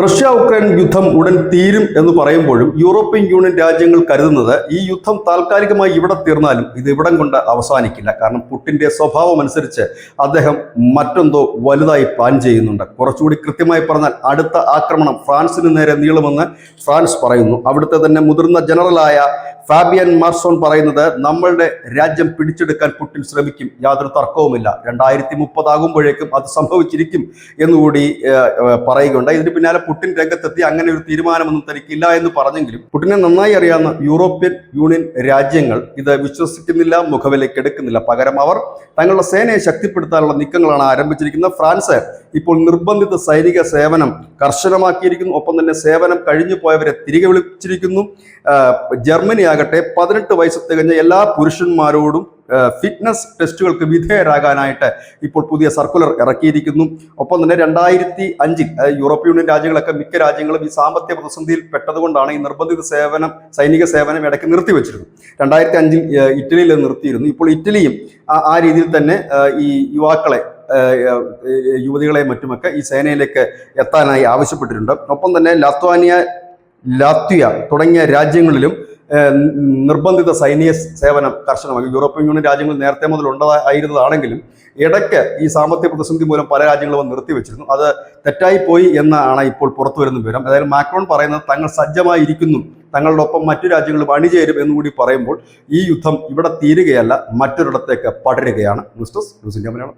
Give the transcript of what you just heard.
Russia Ukraine യുദ്ധം ഉടൻ തീരും എന്ന് പറയുമ്പോഴും യൂറോപ്യൻ യൂണിയൻ രാജ്യങ്ങൾ കരുതുന്നത് ഈ യുദ്ധം താൽക്കാലികമായി ഇവിടെ തീർന്നാലും ഇത് ഇവിടം കൊണ്ട് അവസാനിക്കില്ല. കാരണം പുടിന്റെ സ്വഭാവം അനുസരിച്ച് അദ്ദേഹം മറ്റെന്തോ വലുതായി പ്ലാൻ ചെയ്യുന്നുണ്ട്. കുറച്ചുകൂടി കൃത്യമായി പറഞ്ഞാൽ അടുത്ത ആക്രമണം ഫ്രാൻസിന് നേരെ നീളുമെന്ന് ഫ്രാൻസ് പറയുന്നു. അവിടുത്തെ തന്നെ മുതിർന്ന ജനറലായ ഫാബിയൻ മാർസോൺ പറയുന്നത് നമ്മളുടെ രാജ്യം പിടിച്ചെടുക്കാൻ പുടിൻ ശ്രമിക്കും, യാതൊരു തർക്കവുമില്ല. 2030 ആകുമ്പോഴേക്കും അത് സംഭവിച്ചിരിക്കും എന്നുകൂടി പറയുകയുണ്ട്. ഇതിന് പിന്നാലെ പുടിൻ രംഗത്തെത്തി അങ്ങനെ ഒരു തീരുമാനമൊന്നും തനിക്കില്ല എന്ന് പറഞ്ഞെങ്കിലും പുടിനെ നന്നായി അറിയാവുന്ന യൂറോപ്യൻ യൂണിയൻ രാജ്യങ്ങൾ ഇത് വിശ്വസിക്കുന്നില്ല, മുഖവിലേക്ക് എടുക്കുന്നില്ല. പകരം അവർ തങ്ങളുടെ സേനയെ ശക്തിപ്പെടുത്താനുള്ള നീക്കങ്ങളാണ് ആരംഭിച്ചിരിക്കുന്നത്. ഫ്രാൻസ് ഇപ്പോൾ നിർബന്ധിത സൈനിക സേവനം കർശനമാക്കിയിരിക്കുന്നു. ഒപ്പം തന്നെ സേവനം കഴിഞ്ഞു പോയവരെ തിരികെ വിളിച്ചിരിക്കുന്നു. ജർമ്മനി ആകട്ടെ 18 വയസ്സ് തികഞ്ഞ എല്ലാ പുരുഷന്മാരോടും ഫിറ്റ്നസ് ടെസ്റ്റുകൾക്ക് വിധേയരാകാനായിട്ട് ഇപ്പോൾ പുതിയ സർക്കുലർ ഇറക്കിയിരിക്കുന്നു. ഒപ്പം തന്നെ 2005 യൂറോപ്യൻ യൂണിയൻ രാജ്യങ്ങളൊക്കെ മിക്ക രാജ്യങ്ങളും ഈ സാമ്പത്തിക പ്രതിസന്ധിയിൽ പെട്ടതുകൊണ്ടാണ് ഈ നിർബന്ധിത സൈനിക സേവനം ഇടയ്ക്ക് നിർത്തിവെച്ചിരുന്നു. 2005 ഇറ്റലിയിൽ നിർത്തിയിരുന്നു. ഇപ്പോൾ ഇറ്റലിയും ആ രീതിയിൽ തന്നെ ഈ യുവതികളെ മറ്റുമൊക്കെ ഈ സേനയിലേക്ക് എത്താനായി ആവശ്യപ്പെട്ടിട്ടുണ്ട്. ഒപ്പം തന്നെ ലാത്വിയ തുടങ്ങിയ രാജ്യങ്ങളിലും നിർബന്ധിത സൈനിക സേവനം കർശനമാക്കി. യൂറോപ്യൻ യൂണിയൻ രാജ്യങ്ങൾ നേരത്തെ മുതൽ ഉണ്ടായിരുന്നതാണെങ്കിലും ഇടയ്ക്ക് ഈ സാമ്പത്തിക പ്രതിസന്ധി മൂലം പല രാജ്യങ്ങളും നിർത്തിവെച്ചിരുന്നു. അത് തെറ്റായി പോയി എന്നാണ് ഇപ്പോൾ പുറത്തു വരുന്ന വിവരം. അതായത് മാക്രോൺ പറയുന്നത് തങ്ങൾ സജ്ജമായിരിക്കുന്നു, തങ്ങളുടെ ഒപ്പം മറ്റു രാജ്യങ്ങളും അണിചേരും എന്നുകൂടി പറയുമ്പോൾ ഈ യുദ്ധം ഇവിടെ തീരുകയല്ല, മറ്റൊരിടത്തേക്ക് പടരുകയാണ്. News desk news India Malayalam.